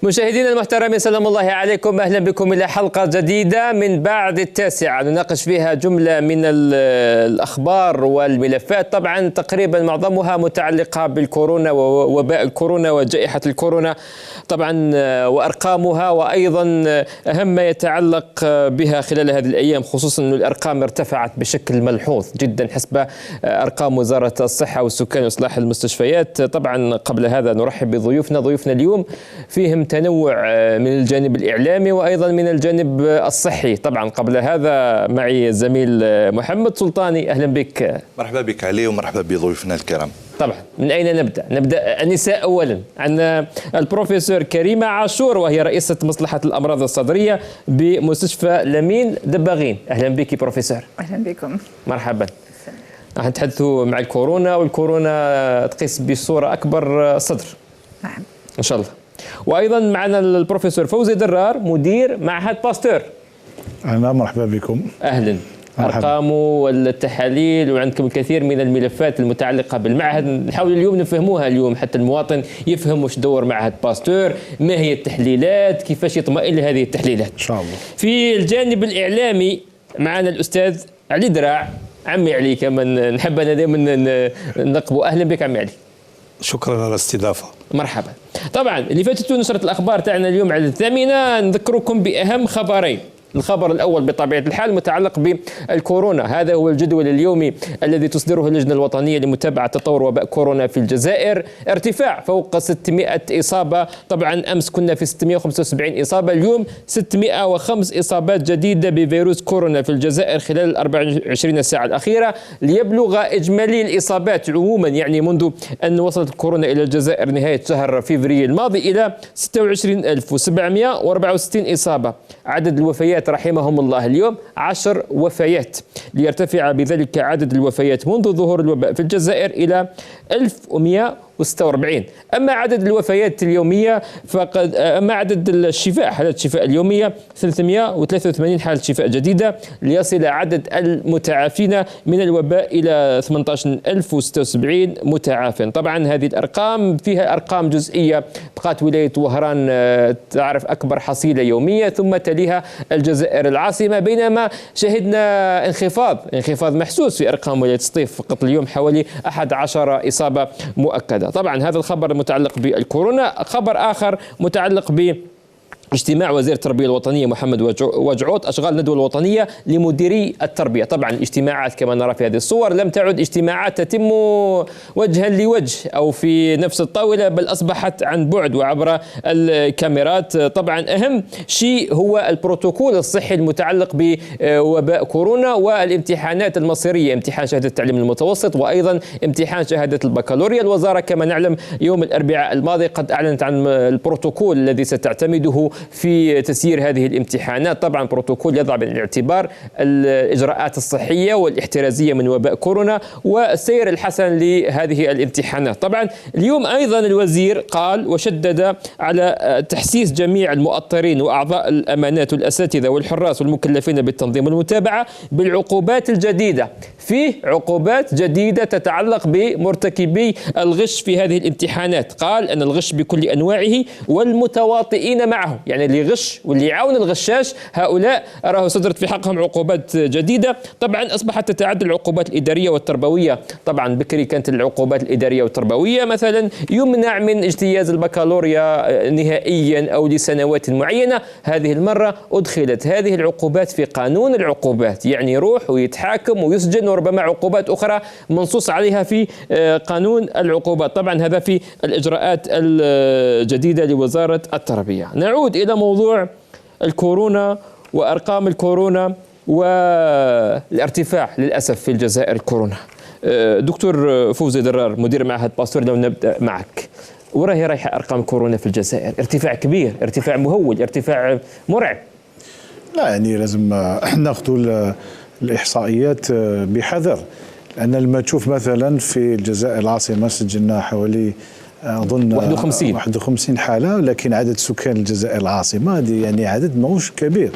مشاهدينا المحترمين سلام الله عليكم، أهلا بكم إلى حلقة جديدة من بعد التاسعة نناقش فيها جملة من الأخبار والملفات، طبعا تقريبا معظمها متعلقة بالكورونا ووباء الكورونا وجائحة الكورونا طبعا وأرقامها، وأيضا أهم ما يتعلق بها خلال هذه الأيام، خصوصا أن الأرقام ارتفعت بشكل ملحوظ جدا حسب أرقام وزارة الصحة والسكان وإصلاح المستشفيات. طبعا قبل هذا نرحب بضيوفنا اليوم فيهم تنوع من الجانب الإعلامي وأيضا من الجانب الصحي. طبعا قبل هذا معي الزميل محمد سلطاني، أهلا بك. مرحبا بك علي ومرحبا بضيوفنا الكرام. طبعا من أين نبدأ؟ نبدأ النساء أولا. عندنا البروفيسور كريمة عاشور وهي رئيسة مصلحة الأمراض الصدرية بمستشفى لمين دباغين، أهلا بك بروفيسور. أهلا بكم. مرحبا. راح نتحدثوا مع الكورونا، والكورونا تقيس بصورة أكبر صدر. نعم إن شاء الله. وأيضا معنا البروفيسور فوزي درار مدير معهد باستور. أهلا مرحبا بكم. أهلا. أرقامه والتحاليل وعندكم الكثير من الملفات المتعلقة بالمعهد، نحاول اليوم نفهموها اليوم حتى المواطن يفهم وش دور معهد باستور، ما هي التحليلات، كيفاش يطمئن لهذه التحليلات. إن شاء الله. في الجانب الإعلامي معنا الأستاذ علي دراع، عمي علي كمان نحب أنا دائما نقبه. أهلا بك عمي علي. شكرا على الاستضافة. مرحبا. طبعا اللي فاتت نشرة الأخبار تاعنا اليوم على 8 نذكركم بأهم خبرين. الخبر الأول بطبيعة الحال متعلق بالكورونا، هذا هو الجدول اليومي الذي تصدره اللجنة الوطنية لمتابعة تطور وباء كورونا في الجزائر. ارتفاع فوق 600 إصابة، طبعا أمس كنا في 675 إصابة، اليوم 605 إصابات جديدة بفيروس كورونا في الجزائر خلال 24 ساعة الأخيرة، ليبلغ إجمالي الإصابات عموما يعني منذ أن وصلت الكورونا إلى الجزائر نهاية شهر فبراير الماضي إلى 26764 إصابة. عدد الوفيات رحمهم الله اليوم 10 وفيات، ليرتفع بذلك عدد الوفيات منذ ظهور الوباء في الجزائر إلى 1146. أما عدد الوفيات اليومية أما عدد الشفاء، حالات الشفاء اليومية 383 حالة شفاء جديدة، ليصل عدد المتعافين من الوباء إلى 18076 متعافٍ. طبعا هذه الأرقام فيها أرقام جزئية، بقات ولاية وهران تعرف أكبر حصيلة يومية، ثم تليها الجزائر العاصمة، بينما شهدنا انخفاض محسوس في أرقام ولاية سطيف، فقط اليوم حوالي 11 إصابة مؤكدة. طبعا هذا الخبر المتعلق بالكورونا. خبر آخر متعلق اجتماع وزير التربية الوطنية محمد وجعوط أشغال الندوة الوطنية لمديري التربية. طبعا الاجتماعات كما نرى في هذه الصور لم تعد اجتماعات تتم وجها لوجه أو في نفس الطاولة، بل أصبحت عن بعد وعبر الكاميرات. طبعا أهم شيء هو البروتوكول الصحي المتعلق بوباء كورونا والامتحانات المصيرية، امتحان شهادة التعليم المتوسط وأيضا امتحان شهادة البكالوريا. الوزارة كما نعلم يوم الأربعاء الماضي قد أعلنت عن البروتوكول الذي ستعتمده في تسيير هذه الامتحانات. طبعا بروتوكول يضع بعين الاعتبار الإجراءات الصحية والاحترازية من وباء كورونا والسير الحسن لهذه الامتحانات. طبعا اليوم أيضا الوزير قال وشدد على تحسيس جميع المؤطرين وأعضاء الأمانات والأساتذة والحراس والمكلفين بالتنظيم والمتابعة بالعقوبات الجديدة. فيه عقوبات جديدة تتعلق بمرتكبي الغش في هذه الامتحانات. قال أن الغش بكل أنواعه والمتواطئين معه، يعني اللي يغش واللي يعاون الغشاش هؤلاء راه صدرت في حقهم عقوبات جديدة. طبعا أصبحت تتعدد العقوبات الإدارية والتربوية. طبعا بكري كانت العقوبات الإدارية والتربوية مثلا يمنع من اجتياز البكالوريا نهائيا أو لسنوات معينة، هذه المرة أدخلت هذه العقوبات في قانون العقوبات، يعني يروح ويتحاكم ويسجن، وربما عقوبات أخرى منصوص عليها في قانون العقوبات. طبعا هذا في الإجراءات الجديدة لوزارة التربية. نعود إلى موضوع الكورونا وأرقام الكورونا والارتفاع للأسف في الجزائر الكورونا. دكتور فوزي درار مدير معهد باستور، لو نبدأ معك، وراهي رايحة أرقام كورونا في الجزائر، ارتفاع كبير، ارتفاع مهول، ارتفاع مرعب. لا يعني لازم ناخذ الإحصائيات بحذر، لأن لما تشوف مثلا في الجزائر العاصمة سجلنا حوالي أظن 51 حالة، لكن عدد سكان الجزائر العاصمة هذه يعني عدد ماهوش كبير،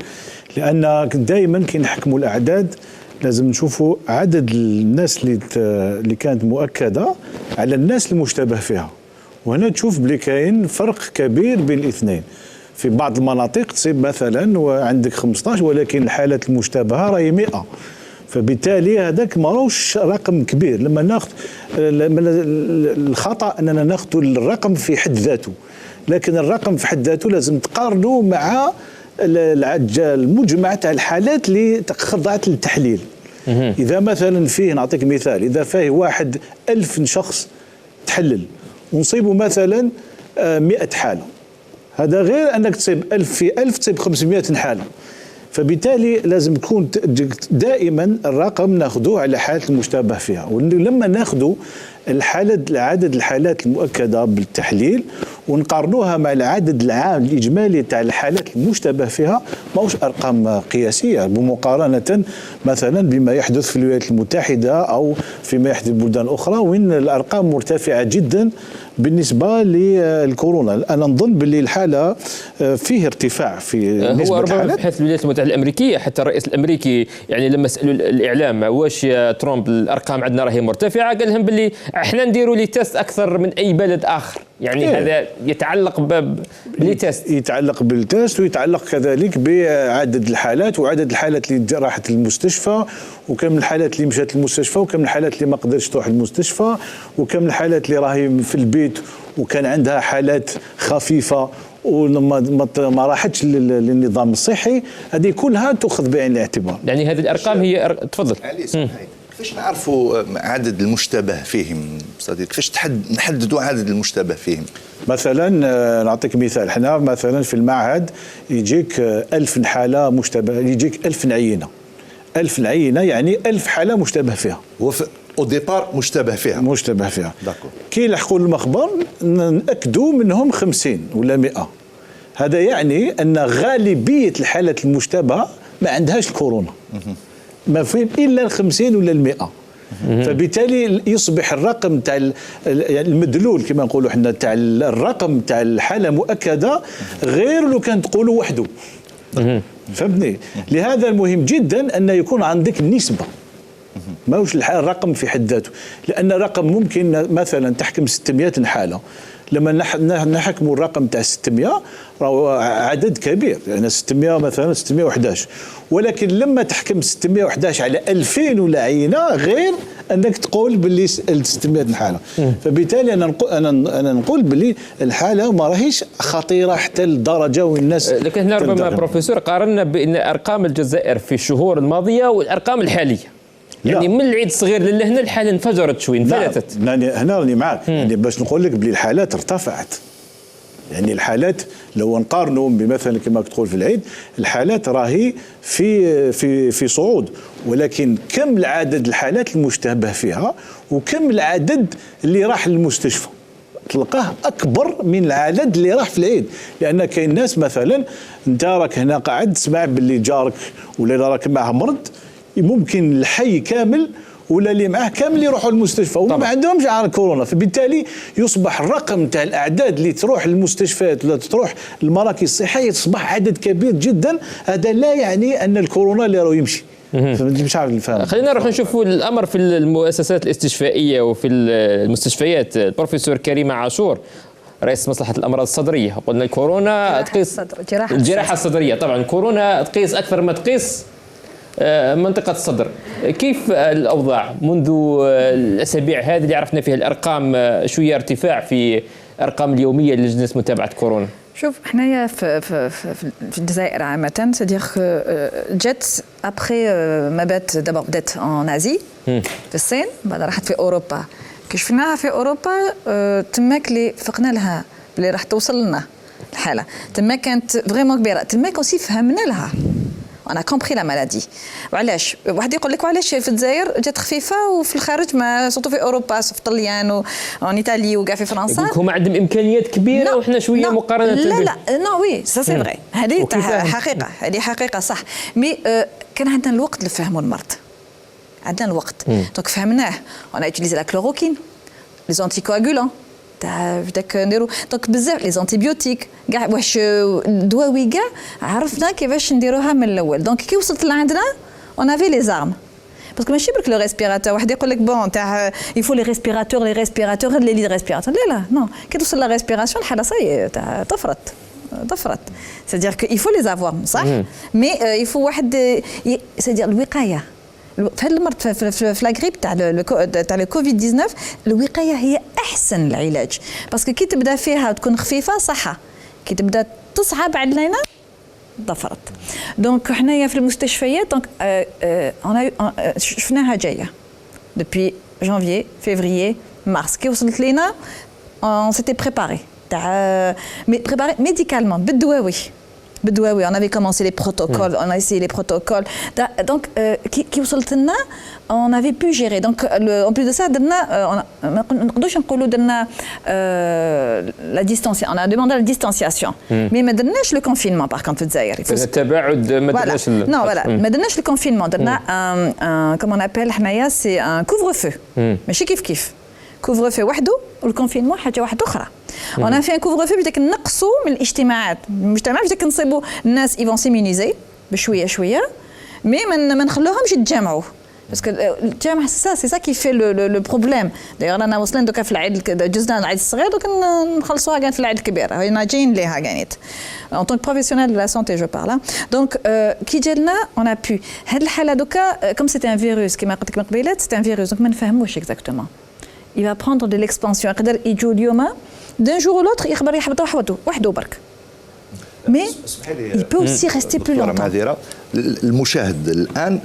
لأن دائما كي نحكموا الأعداد لازم نشوفوا عدد الناس اللي كانت مؤكدة على الناس المشتبه فيها، وهنا تشوف بلي كاين فرق كبير بين الاثنين. في بعض المناطق تصيب مثلا وعندك 15 ولكن الحالات المشتبهه راهي 100، فبالتالي هذاك ماهوش رقم كبير. لما ناخذ الخطا اننا ناخذ الرقم في حد ذاته، لكن الرقم في حد ذاته لازم تقارنه مع المجمع تاع الحالات اللي خضعت للتحليل. اذا مثلا فيه، نعطيك مثال، اذا فيه 1000 شخص تحلل ونصيبوا مثلا 100 حاله، هذا غير انك تصيب 1000 في 1000 تصيب 500 حاله. فبالتالي لازم يكون دائما الرقم ناخذوه على حالات المشتبه فيها، ولما ناخذوا عدد الحالات المؤكده بالتحليل ونقارنوها مع العدد العام الاجمالي تاع الحالات المشتبه فيها، ماهوش ارقام قياسيه بمقارنه مثلا بما يحدث في الولايات المتحده او فيما يحدث في بلدان اخرى وين الارقام مرتفعه جدا بالنسبه للكورونا. انا نظن باللي الحاله فيه ارتفاع في نسبه الحالات. بحيث الولايات المتحده الامريكيه حتى الرئيس الامريكي يعني لما سالوا الاعلام واش يا ترامب الارقام عندنا راهي مرتفعه، قال لهم باللي احنا نديروا لي تيست اكثر من اي بلد اخر. يعني هذا يتعلق بالتيست، يتعلق بالتيست ويتعلق كذلك بعدد الحالات وعدد الحالات اللي راحت للمستشفى وكم من الحالات اللي مشات للمستشفى وكم من الحالات اللي ما قدرتش تروح للمستشفى وكم من الحالات اللي راهي في البيت وكان عندها حالات خفيفه وما راحتش للنظام الصحي. هذه كلها تؤخذ بعين الاعتبار. يعني هذه الارقام هي تفضل. كيفاش نعرفوا عدد المشتبه فيهم صديق؟ كيفاش نحددوا عدد المشتبه فيهم؟ مثلا نعطيك مثال، احنا مثلا في المعهد يجيك 1000 حاله مشتبه، يجيك 1000 عينه. 1000 عينه يعني 1000 حاله مشتبه فيها. او ديبار مشتبه فيها. مشتبه فيها. داكور. كي يلحقوا المخبر نأكدوا منهم 50 ولا 100. هذا يعني ان غالبيه الحالات المشتبهه ما عندهاش الكورونا. ما فيهم الا 50 ولا 100. فبالتالي يصبح الرقم تاع يعني المدلول كما نقولوا احنا تاع الرقم تاع الحاله مؤكده غير لو كان تقولوا وحده. فهمتني؟ لهذا المهم جدا ان يكون عندك نسبه، ماهوش الرقم في حد ذاته، لان الرقم ممكن مثلا تحكم 600 حاله. لما نحكموا الرقم تاع 600 راهو عدد كبير، يعني 600 مثلا 611، ولكن لما تحكم 611 على 2000 ولا عينه غير انك تقول باللي 600 حاله. فبالتالي انا نقول باللي الحاله ما راهيش خطيره حتى لدرجه والناس. لكن هنا ربما بروفيسور قارنا بان ارقام الجزائر في الشهور الماضيه والارقام الحاليه، يعني من العيد الصغير لهنا الحاله انفجرت شوي، انفلتت. هنا راني معك، يعني باش نقول لك بلي الحالات ارتفعت. يعني الحالات لو نقارنوا بمثلا كما تقول في العيد، الحالات راهي في صعود، ولكن كم العدد الحالات المشتبه فيها وكم العدد اللي راح للمستشفى تلقاه اكبر من العدد اللي راح في العيد. لان كاين ناس مثلا انت راك هنا قاعد تسمع باللي جارك ولا راك معه مرض، ممكن الحي كامل ولا اللي معاه كامل يروحوا للمستشفى وما عندهمش على كورونا. فبالتالي يصبح الرقم تاع الاعداد اللي تروح للمستشفيات ولا تروح للمراكز الصحيه يصبح عدد كبير جدا. هذا لا يعني ان الكورونا اللي راهو يمشي. مش عارف الفهم. خلينا نروح نشوفوا الامر في المؤسسات الاستشفائيه وفي المستشفيات. البروفيسور كريمه عاشور رئيس مصلحة الأمراض الصدرية، قلنا الكورونا تقيس الجراحة الصدرية، طبعا الكورونا تقيس أكثر ما تقيس منطقة الصدر. كيف الأوضاع منذ الأسابيع هذه اللي عرفنا فيها الأرقام شوية ارتفاع في أرقام اليومية للجنة متابعة كورونا؟ شوف حنايا في الجزائر عامة، سيدير جات ابخي ما بدات ان ازي في الصين، بعد راحت في اوروبا. كي شفناها في اوروبا تماك اللي فقنا لها اللي راح توصل لنا الحالة، تما كانت فريمون كبيرة، تماك اوسي فهمنا لها. انا كومبري لا مالادي. وعلاش واحد يقول لك وعلاش في الجزائر جات خفيفه وفي الخارج ما صوتو في اوروبا في طليان وان ايطالي وكاع في فرنسا هما عندهم امكانيات كبيره وحنا شويه مقارنه. لا نو وي سا سي فري، هذه حقيقه، هذه حقيقه صح. مي كان عندنا الوقت لفهموا المرض، عندنا الوقت دونك فهمناه. انا يوتيليزي لا كلوروكين، لي زونتي كواغولون بداك نديرو دونك بزاف لي زانتيبيوتيك كاع واش دواوي كاع عرفنا كيفاش نديروها من الاول. دونك كي وصلت لعندنا اون افي لي زارم. باسكو ماشي برك لو ريسبيراتور واحد يقول لك بون تاع يفو لي ريسبيراتور لي ريسبيراتور لا نو كي توصل لا ريسبيراسيون الحاله صاي طفرت c'est-à-dire qu'il faut les avoir صح mais il faut واحد c'est-à-dire الوقايه في هذا المرض في لاغريب تاع الكوفيد 19 الوقايه هي احسن العلاج باسكو كي تبدا فيها تكون خفيفه صحه كي تبدا تصعب علينا ضفرت دونك حنايا في المستشفيات دونك شفناها جايه depuis janvier février mars كي وصلت لينا on s'était préparé mais préparé médicalement بالدواوي on avait commencé les protocoles on a essayé les protocoles donc كي وصلت لنا on avait pu gérer donc en plus de ça درنا ما نقدروش نقولوا درنا la distanciation on a demandé la distanciation mais ما درناش le confinement par contre في الجزائر التباعد ما درناش non voilà ما درناش le confinement درنا comment on appelle حنايا c'est un couvre-feu ماشي كيف couvre-feu وحده والكونفينمون حاجه واحده اخرى انا في كوفر-فو بدك نقصوا من الاجتماعات بدك نصيبوا الناس يفون سيمونيزي بشويه مي ما نخلوهمش يتجمعوا باسكو الجامع سي سا كي في لو بروبليم دايوغ انا وصلنا دوكا في العيد جزنا العيد الصغير دوك نخلصوها كاع في العيد الكبير هنا جايين ليها كانت en tant que professionnel de la santé je parle donc كي جالنا on a pu هاد الحاله دوكا comme c'était un virus كما قلت لك من قبيلات c'est un virus donc ما نفهموش exactement il va prendre de l'expansion يقدر يجوا اليوم d'un jour ou l'autre يقدر يحبط وحده برك mais il peut aussi rester plus longtemps المشاهد الان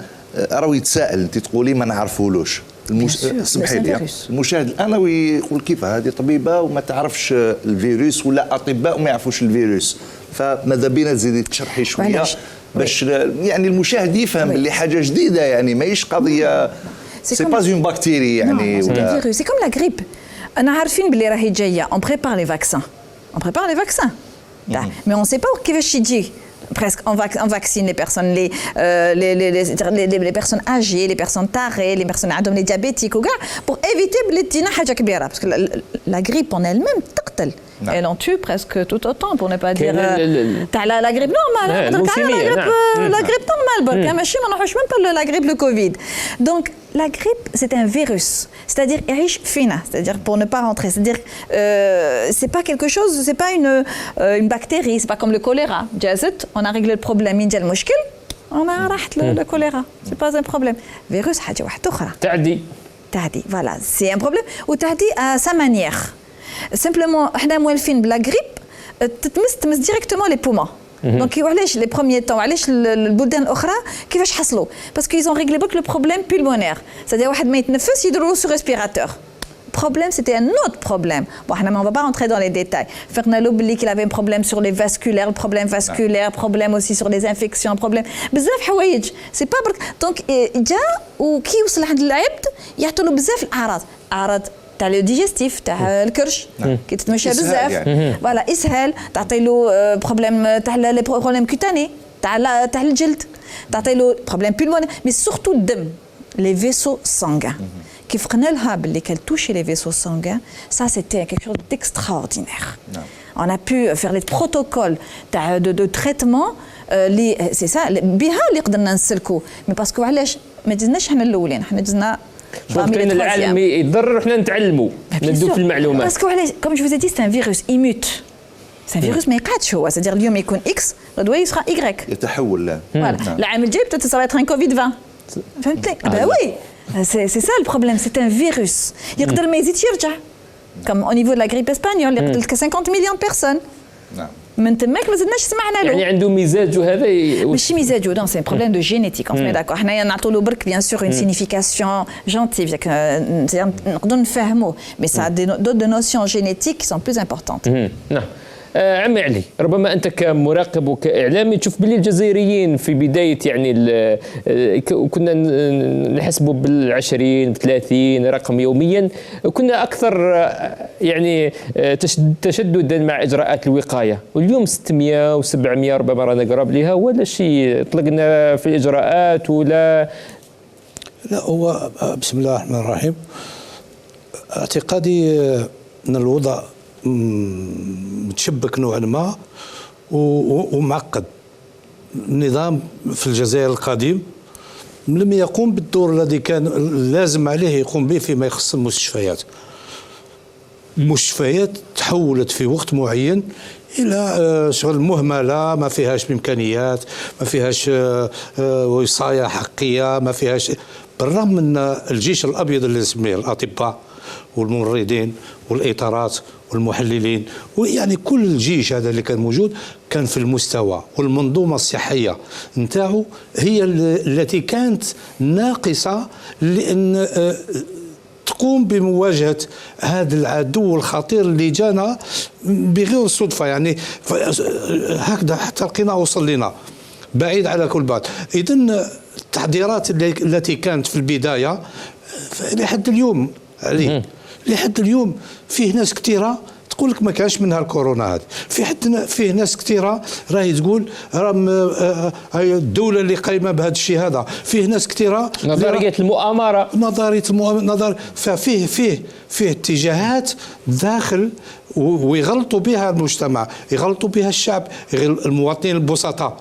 راهو يتساءل انت تقولي ما نعرفولوش اسمحي لي المشاهد الان راهو يقول كيف هذه طبيبه وما تعرفش الفيروس ولا اطباء وما يعرفوش الفيروس فماذا بينا تزيدي تشرحي شويه باش يعني المشاهد يفهم اللي حاجه جديده يعني ماهيش قضيه سي با اون بكتيري يعني ولا فيروس سي كوم لا غريب انا عارفين بلي راهي جايه اون بريبار لي فاكسان mais on ne sait pas كيفاش يجي presque on vaccine les personnes les personnes âgées les personnes tarées les personnes عندهم les diabétiques وكاع pour éviter بلي تجينا حاجه كبيره parce que la grippe en elle-même تقتل elle en tue presque tout autant pour ne pas dire تاع la grippe normale la grippe normale برك ماشي ما نروحوش من la grippe le Covid donc la grippe c'est un virus c'est-à-dire يعيش فينا c'est-à-dire pour ne pas rentrer c'est-à-dire c'est pas quelque chose c'est pas une bactérie c'est pas comme le choléra جازت on a réglé le problème من جا المشكل on a راحت le choléra c'est pas un problème virus حاجه واحده اخرى تعدي voilà c'est un problème وتعدي à sa manière simplement حنا موالفين بلا غريب تمس ديريكتومون لي بومون دونك وعلاش لي بروميير طون علاش البلدان الاخرى كيفاش حصلوا باسكو ايزون ريغلي برك لو بروبليم بولمونير سادير واحد ما يتنفس يديروا سو ريسبيراتور problème c'était un autre problème bon on va pas rentrer dans les détails Fernando Belli qu'il avait un problème sur les vasculaires problème aussi sur les infections problème بزاف حوايج c'est pas donc جا وكي وصل عند العبد يعطوا له بزاف الاعراض تاع لو ديجستيف تاع الكرش كي تتمشى بزاف فوالا اسهال تعطي له بروبليم تاع لي بروبليم كوتاني تاع الجلد تعطي له بروبليم بولمونير مي سورتو الدم لي فيسو سانغان كيف قلنا لها باللي كال توشي لي فيسو سانغان ça c'était quelque chose d'extraordinaire on a pu faire les protocoles de traitement c'est ça بها اللي قدرنا نسلكوا مي باسكو علاش ما دزناش حنا الاولين حنا دزنا كاين العالم يضر وحنا نتعلموا ندو في المعلومات باسكو علاش كوم جو فوز دي سي ان فيروس ايموت سي ان فيروس ما يقعدش هو سادير اليوم يكون اكس غدوه يصرى ايغريك يتحول العام الجاي peut-être ça va être un Covid 20 فهمتني bah oui c'est ça le problème c'est un virus يقدر ما يزيدش يرجع comme au niveau de la grippe espagnole يقتل 50 millions de personnes من تماك ما زدناش سمعنا له يعني عنده مزاج وهذا ماشي مزاجو دون سي ان بروبليم دو جينيتيك اون داكور حنايا نعطوا له برك بيان سور اون سينيفيكاسيون جونتيف نقدروا نفهموه مي سا دو نوسيون جينيتيك كي سون بلوز امبورطونت نعم عمي علي ربما انت كمراقب وكاعلامي تشوف باللي الجزائريين في بدايه يعني كنا نحسبوا بال20 ب30 رقم يوميا كنا اكثر يعني تشددا مع اجراءات الوقايه واليوم 600 و700 ربما رانا قراب لها ولا شيء طلقنا في الاجراءات ولا لا هو بسم الله الرحمن الرحيم اعتقادي ان الوضع متشبك نوعا ما ومعقد. النظام في الجزائر القديم لم يقوم بالدور الذي كان لازم عليه يقوم به فيما يخص المستشفيات. المستشفيات تحولت في وقت معين إلى شغل مهملة، ما فيهاش إمكانيات، ما فيهاش وصاية حقية، ما فيهاش، بالرغم من الجيش الأبيض اللي نسميه الأطباء والممرضين والإطارات والمحللين، ويعني كل الجيش هذا اللي كان موجود كان في المستوى، والمنظومة الصحية نتاعو هي التي كانت ناقصة لأن تقوم بمواجهة هذا العدو الخطير اللي جانا بغير صدفة، يعني هكذا حتى لقينا وصل لنا بعيد على كل بعد. إذن التحضيرات التي كانت في البداية لحد اليوم علي، لحد اليوم فيه ناس كثيرة تقول لك ما كانش منها الكورونا هذه، فيه ناس كثيره راهي تقول راهم هي الدوله اللي قايمه بهذا الشيء هذا، فيه ناس كثيره نظريه المؤامره، فيه اتجاهات داخل ويغلطوا بها المجتمع، يغلطوا بها الشعب، المواطنين البسطاء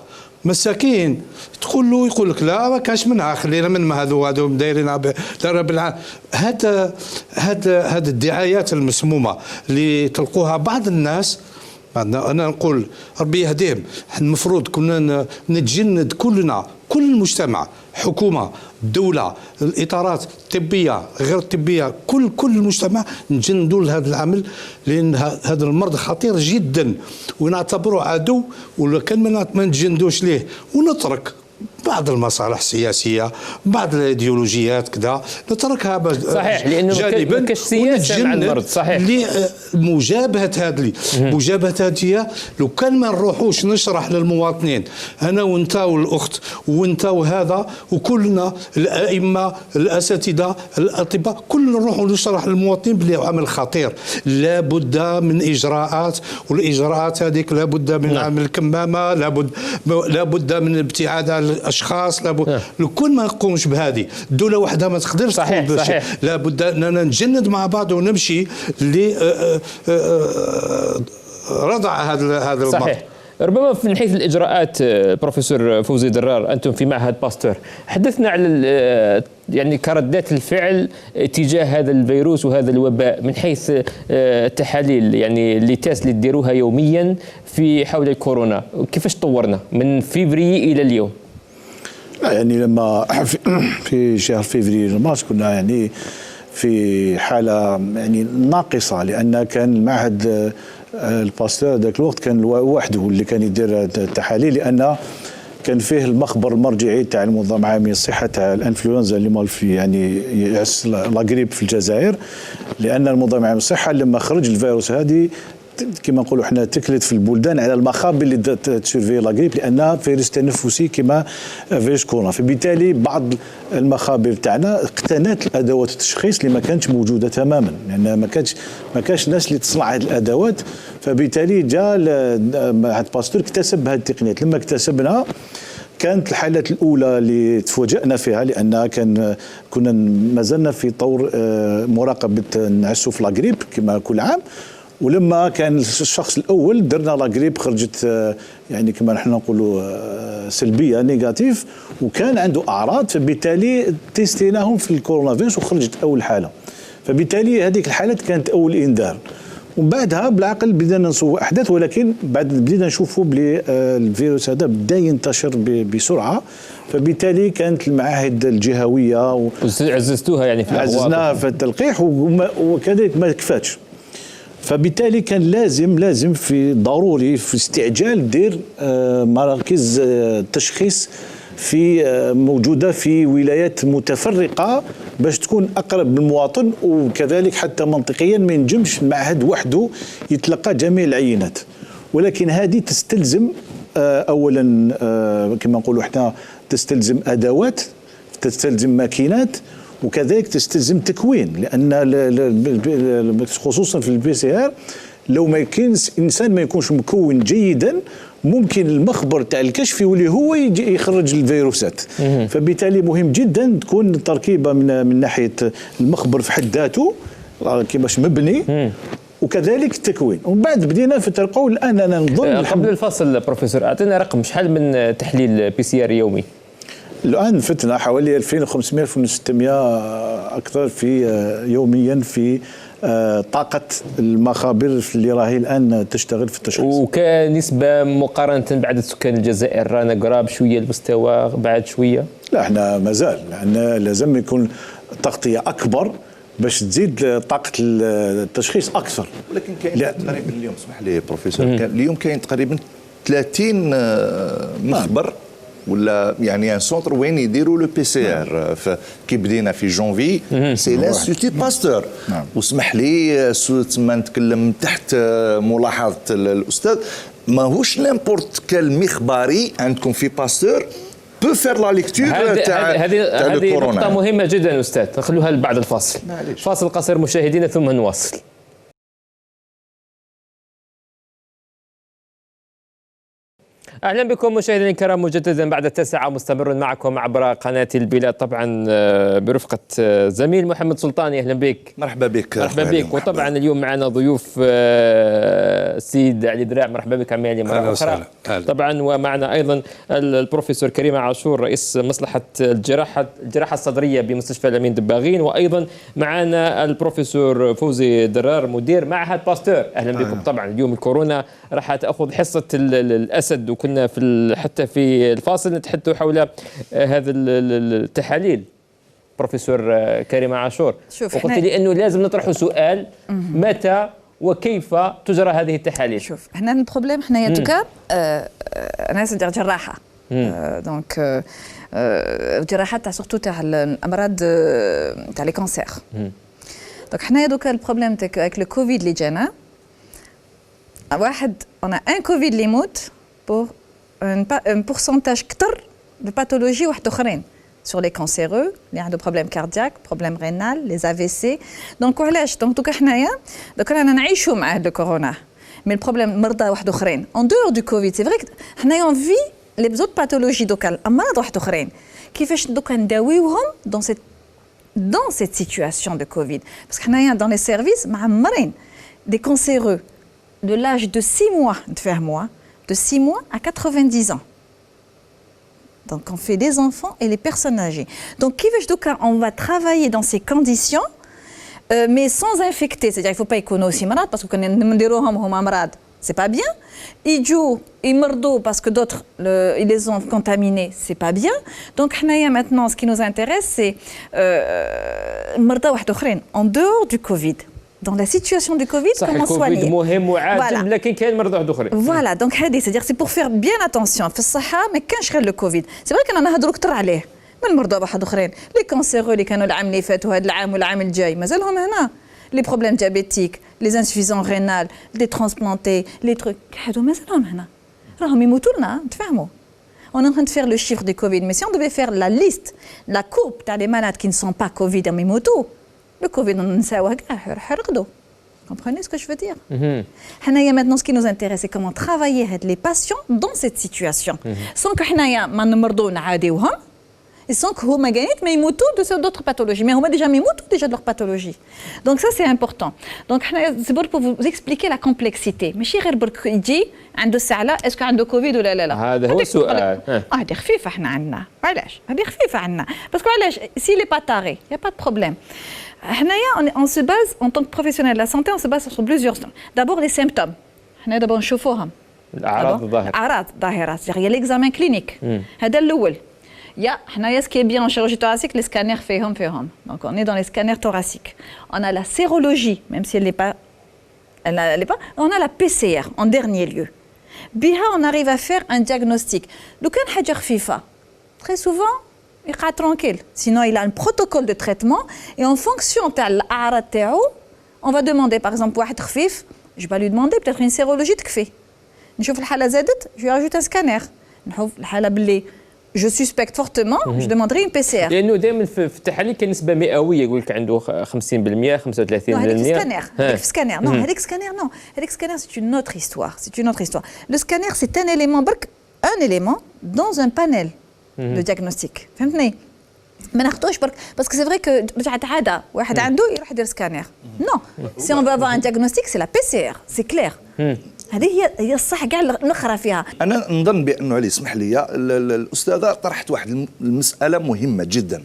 مساكين، تقول له يقول لك لا ما كاش منها، خلينا من هذو دايرين هذا الدعايات المسمومه اللي تلقوها بعض الناس. انا نقول ربي يهديهم، المفروض كنا نتجند كلنا، كل المجتمع، حكومه، الدوله، الاطارات الطبيه غير الطبيه، كل المجتمع نجندوا لهذا العمل، لان هذا المرض خطير جدا ونعتبره عدو، ولو كان ما نتجندوش ليه ونترك بعض المصالح السياسيه، بعض الايديولوجيات كذا نتركها صحيح، لانه جانبا ما كاش سياسه مع المرض. صحيح، لمجابهه هذه مجابهه هذه. لو كان ما نروحوش نشرح للمواطنين، انا وانت والاخت وانت وهذا وكلنا الائمه الاساتذه الاطباء، كلنا نروحوا نشرح للمواطنين بلي عمل خطير، لابد من اجراءات، والاجراءات هذيك لابد من عمل الكمامه، لابد من ابتعاد عن الاشخاص، لو كل ما نقومش بهذه الدوله وحدها ما تقدرش تقوم بشيء، لابد اننا نجند مع بعض ونمشي لرضع هذا المرض. صحيح. ربما من حيث الإجراءات بروفيسور فوزي درار، أنتم في معهد باستور، حدثنا على يعني كردات الفعل تجاه هذا الفيروس وهذا الوباء من حيث التحاليل، يعني اللي اللي تديروها يوميا في حول الكورونا، كيفاش طورنا من فيفري إلى اليوم؟ يعني لما في شهر فيفري مارس كنا يعني في حالة يعني ناقصة، لأن كان المعهد الباستور ذاك الوقت كان وحده اللي كان يدير التحاليل، لأن كان فيه المخبر المرجعي تاع المنظمة العالمية للصحة تاع الانفلونزا اللي مال في يعني يعس لاغريب في الجزائر، لأن المنظمة العالمية للصحة لما خرج الفيروس هذه كما نقولوا احنا تكلت في البلدان على المخابر اللي تسيرفي لاغريب، لانها فيروس تنفسي كما فيروس كورونا، فبالتالي بعض المخابر تاعنا اقتنت الادوات التشخيص اللي ما كانتش موجوده تماما، لان ما كانش ناس اللي تصنع هذه الادوات، فبالتالي جاء معهد باستور اكتسب هذه التقنيات. لما اكتسبناها كانت الحالات الاولى اللي تفاجئنا فيها، لان كنا ما زلنا في طور مراقبه نعسو في لاغريب كما كل عام، ولما كان الشخص الاول درنا لاغريب خرجت يعني كما نحن نقولوا سلبيه نيجاتيف، وكان عنده اعراض، فبالتالي تيستيناهم في الكورونا فيروس وخرجت اول حاله، فبالتالي هذيك الحالات كانت اول انذار. ومن بعدها بالعقل بدينا نصور احداث، ولكن بعد بدينا نشوفوا بلي الفيروس هذا بدا ينتشر بسرعه، فبالتالي كانت المعاهد الجهويه عززتوها يعني في عززناها في التلقيح، وكذلك ما كفاتش، فبالتالي كان لازم في ضروري في استعجال دير مراكز تشخيص في موجوده في ولايات متفرقه باش تكون اقرب للمواطن، وكذلك حتى منطقيا ما ينجمش المعهد وحده يتلقى جميع العينات، ولكن هذه تستلزم اولا كما نقولوا احنا تستلزم ادوات، تستلزم ماكينات، وكذلك تستلزم تكوين، لان خصوصا في البي سي ار لو ما كاينش انسان ما يكونش مكون جيدا ممكن المخبر تاع الكشف يولي هو يخرج الفيروسات، فبالتالي مهم جدا تكون التركيبه من ناحيه المخبر في حد ذاته كيفاش مبني، وكذلك التكوين. ومن بعد بدينا في الترقوا. الان انا نظن قبل الفصل بروفيسور اعطينا رقم شحال من تحليل بي سي ار يومي؟ الآن فتنا حوالي 2500 2600 أكثر في يوميا في طاقة المخابر اللي راهي الآن تشتغل في التشخيص. وكنسبة مقارنة بعدد سكان الجزائر رانا قراب شوية المستوى بعد شوية؟ لا احنا مازال لازم يكون تغطية أكبر باش تزيد طاقة التشخيص أكثر. ولكن كاين تقريبا اليوم اسمح لي بروفيسور اليوم كاين تقريبا 30 مخبر ولا يعني ان سونتر وين يديروا لو بي سي ار كي بدينا في جونفي سي لانستيتيو باستور. واسمح لي تما نتكلم تحت ملاحظه الاستاذ ماهوش نيمبورت كال مخبري عندكم في باستور بو فير لا ليكتور تاع هذه نقطة مهمة جدا أستاذ، نخلوها بعد الفاصل. فاصل قصير مشاهدينا ثم نواصل. اهلا بكم مشاهدينا الكرام مجددا بعد 9 مستمر معكم عبر قناه البلاد طبعا برفقه زميل محمد سلطاني. اهلا بك. مرحبا بك. مرحبا بك. وطبعا اليوم معنا ضيوف السيد علي دراع. مرحبا بك عمي علي مرة اخرى. طبعا ومعنا ايضا البروفيسور كريم عاشور رئيس مصلحه الجراحه الصدريه بمستشفى الامين دباغين، وايضا معنا البروفيسور فوزي درار مدير معهد باستور. اهلا بكم. طبعا اليوم الكورونا راح تاخذ حصه الاسد، وكنا حتى في الفاصل نتحدث حول هذا التحاليل. بروفيسور كريم عاشور، وقلت لي انه لازم نطرح سؤال متى وكيف تجرى هذه التحاليل؟ شوف احنا البروبليم حنايا دوكا انا ندير جراحه دونك جراحات تاع سورتو تاع الامراض تاع لي كونسير. دونك حنايا دوكا البروبليم تاع لو كوفيد اللي جانا واحد انا ان كوفيد اللي يموت pour un pourcentage كتر de pathologies واحد اخرين sur les cancéreux اللي عندهم بروبليم كاردياك بروبليم رينال لي AVC. دونك وعلاش دونك دوكا حنايا دوكا رانا نعيشوا مع هذا الكورونا مي البروبليم مرضى واحد اخرين اون دور دو كوفيد. سي فري حنايا اون في لي بزوت باثولوجي دوكا الامراض واحد اخرين كيفاش دوكا نداويوهم dans cette situation de Covid parce que حنايا dans les services معمرين des cancéreux de l'âge de 6 mois نتفاهموا de 6 mois à 90 ans. Donc on fait des enfants et les personnes âgées. Donc on va travailler dans ces conditions mais sans infecter. C'est-à-dire qu'il ne faut pas économiser aussi malades parce que quand on est malade, c'est pas bien. Ils meurent parce que d'autres ils les ont contaminés, c'est pas bien. Donc maintenant ce qui nous intéresse c'est en dehors du Covid. Dans la situation du Covid, comment soigner? Voilà, donc c'est-à-dire c'est pour faire bien attention. Mais quand je le Covid, c'est vrai qu'on a هضروا كتر عليه. من المرضى واحد اخرين لي كونسيرو اللي كانوا العام اللي فات وهذا العام والعام الجاي مازالهم هنا. لي بروبليم ديابيتيك، لي انسفيزون رينال، لي ترانسبلانتي، لي تروك هادو مازالهم هنا. راهم يموتوا لنا نتفاهموا. On est en train de faire le chiffre du Covid, mais si on devait faire la liste, la courbe des malades qui ne sont pas Covid en يموتوا. Le Covid, on ne sait pas. Comprenez ce que je veux dire? Maintenant, ce qui nous intéresse, c'est comment travailler avec les patients dans cette situation. Sans que nous ne mordons et sans que nous ne d'autres pathologies. Mais on a déjà de leur pathologie. Donc ça, c'est important. Donc c'est pour vous expliquer la complexité. Mais si vous dites, est-ce qu'il y a un Covid ou là? هذا هو السؤال. هذه خفيفة احنا عندنا. علاش؟ هذه خفيفة عندنا. Parce que علاش s'il n'est pas taré, il n'y a pas de problème. On se base, en tant que professionnel de la santé, on se base sur plusieurs choses. D'abord, les symptômes. D'abord, نشوفوهم. الأعراض الظاهرة. أعراض ظاهرة. Il y a l'examen clinique. هذا الأول. Ce qui est bien en chirurgie thoracique, les scanners فيهم. Donc, on est dans les scanners thoraciques. On a la sérologie, même si elle n'est pas, on a la PCR en dernier lieu. Biha, on arrive à faire un diagnostic. Donc, quand حاجة خفيفة, très souvent, il est tranquille. Sinon, il a un protocole de traitement et en fonction de l'ARA تاعو, on va demander par exemple واحد خفيف, je vais lui demander peut-être une sérologie تكفي. نشوف الحالة زادت, je lui rajoute un scanner. نشوف الحالة باللي je suspecte fortement, je demanderai une PCR. لأنه دائما في التحاليل كان نسبة مئوية يقول لك عنده 50% 35%. هذيك سكانير non, هذيك سكانير non. هذيك سكانير c'est une autre histoire. C'est une autre histoire. Le scanner c'est un élément برك, un élément dans un panel de diagnostic. فهمتني؟ ما ناخذوش برك باسكو سي فري كو رجعت عاده واحد عنده يروح يدير سكانير. Non, si on veut avoir un diagnostic, c'est la PCR, c'est clair. هذه هي الصح كاع نخرى فيها. انا نظن بانه علي اسمح لي الاستاذه طرحت واحد المساله مهمه جدا.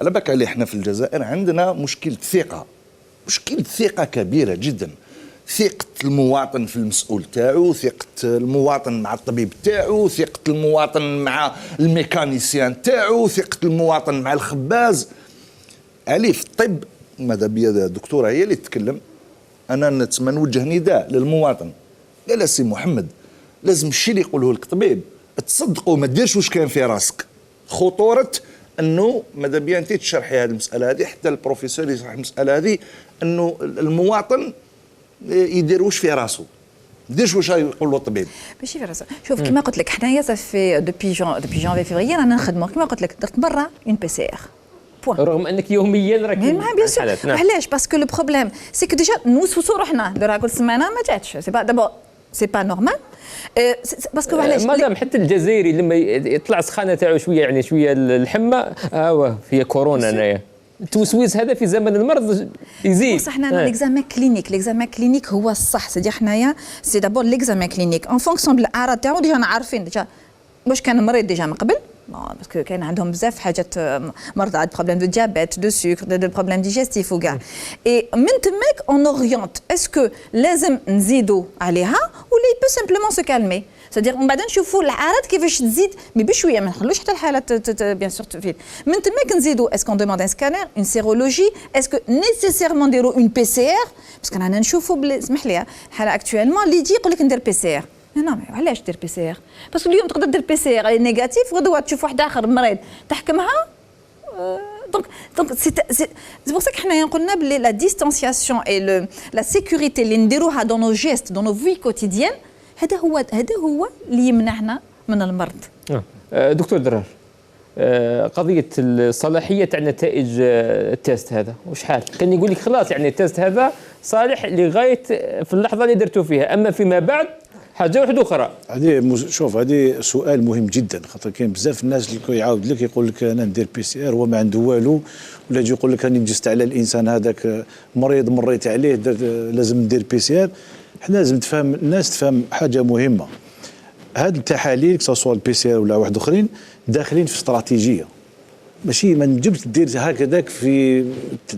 على بالك علي احنا في الجزائر عندنا مشكله ثقه كبيره جدا. ثقة المواطن في المسؤول تاعو، ثقة المواطن مع الطبيب تاعو، ثقة المواطن مع الميكانيسيان تاعو، ثقة المواطن مع الخباز. علي في الطب ماذا بيا الدكتورة هي اللي تتكلم، أنا نتمنى نوجه نداء للمواطن. قال سي محمد لازم الشيء اللي يقوله لك طبيب تصدقوا، ما ديرش واش كان في راسك. خطورة انه ماذا بيا انت تشرحي هذه المسألة هذه، حتى البروفيسور يشرح المسألة هذه، انه المواطن يدير واش في راسه، يديرش واش يقول له الطبيب. ماشي في راسه. شوف كما قلت لك حنايا صافي دوبي جانفي فيفري رانا نخدموا كما قلت لك درت برا اون بي سي ار رغم انك يوميا راك بيان سور. علاش؟ باسكو لو بروبليم سي كو ديجا نوسوسوا روحنا درا كل سمانه ما جاتش. سي با دابور سي با نورمال باسكو علاش مادام حتى الجزائري لما يطلع سخانه تاعو شويه يعني شويه الحمى فيها كورونا انايا التوسويس هذا في زمن المرض يزيد. بصح حنا ليكزامان كلينيك هو الصح. سي حنايا سي دابور ليكزامان كلينيك اون فونكسيون بالاعراض تاعو ديجا عارفين ديجا واش كان مريض ديجا من قبل، باسكو كاين عندهم بزاف حاجات مرضى عندهم بروبليم دو ديابيت دو سكر دو بروبليم ديجيستيف وكاع. اي من تماك اون اورينت اسكو لازم نزيدوا عليها ولا يبو سامبلومون سو كالمي. سادير من بعد نشوفوا الاعراض كيفاش تزيد مي بشويه، ما نخلوش حتى الحاله بيان سور تفيد. من تماك نزيدوا اسكو دوموند ان سكانير اون سيرولوجي اسكو نيسيسيرمون نديروا اون بي سي ار، باسكو رانا نشوفوا اسمح لي الحاله اكطوالمون اللي يجي يقول لك ندير بي سي ار. نو علاش دير بي سي ار؟ باسكو اليوم تقدر دير بي سي ار نيجاتيف غدوه تشوف واحد اخر مريض تحكمها. دونك سي بور سا حنايا قلنا بلي لا ديستانسياسيون اي لا سيكوريتي اللي نديروها دون نو جيست دون نو في كوتيديان هذا هو اللي يمنعنا من المرض. دكتور درار، قضيه الصلاحيه تاع نتائج التيست هذا وشحال كان يقول لك خلاص يعني التيست هذا صالح لغايه في اللحظه اللي درتوا فيها، اما فيما بعد حاجه واحده اخرى. شوف هذه سؤال مهم جدا، خاطر كاين بزاف الناس اللي يعاود لك يقول لك انا ندير بي سي ار وما عنده والو، ولا يجي يقول لك راني نجست على الانسان هذاك مريض مريت عليه لازم ندير بي سي ار. حنا لازم تفهم الناس تفهم حاجه مهمه، هاد التحاليل سواء البي سي ار ولا واحد اخرين داخلين في استراتيجيه، ماشي ما نجمش دير هكذاك في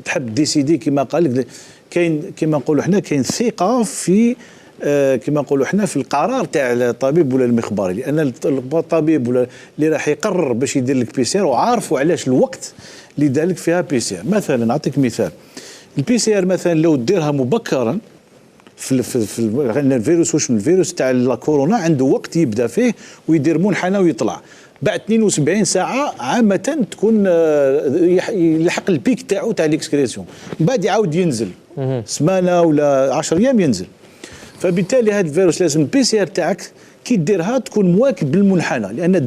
تحب ديسيدي كما قال لك. كاين كما نقولوا حنا كاين ثقه في كما نقولوا حنا في القرار تاع الطبيب ولا المخبري، لان الطبيب ولا اللي راح يقرر باش يدير لك بي سي ار وعارفوا علاش الوقت اللي دار لك فيها بي سي ار. مثلا نعطيك مثال، البي سي ار مثلا لو ديرها مبكرا في الفيروس، واش الفيروس تاع الكورونا عنده وقت يبدا فيه ويدير منحنى ويطلع، بعد 72 ساعه عامه تكون يلحق البيك تاعو تاع ليكسكريسيون، من بعد يعاود ينزل سمانه ولا 10 ايام ينزل. فبالتالي هذا الفيروس لازم البي سي ار تاعك كي ديرها تكون مواكب بالمنحنى، لان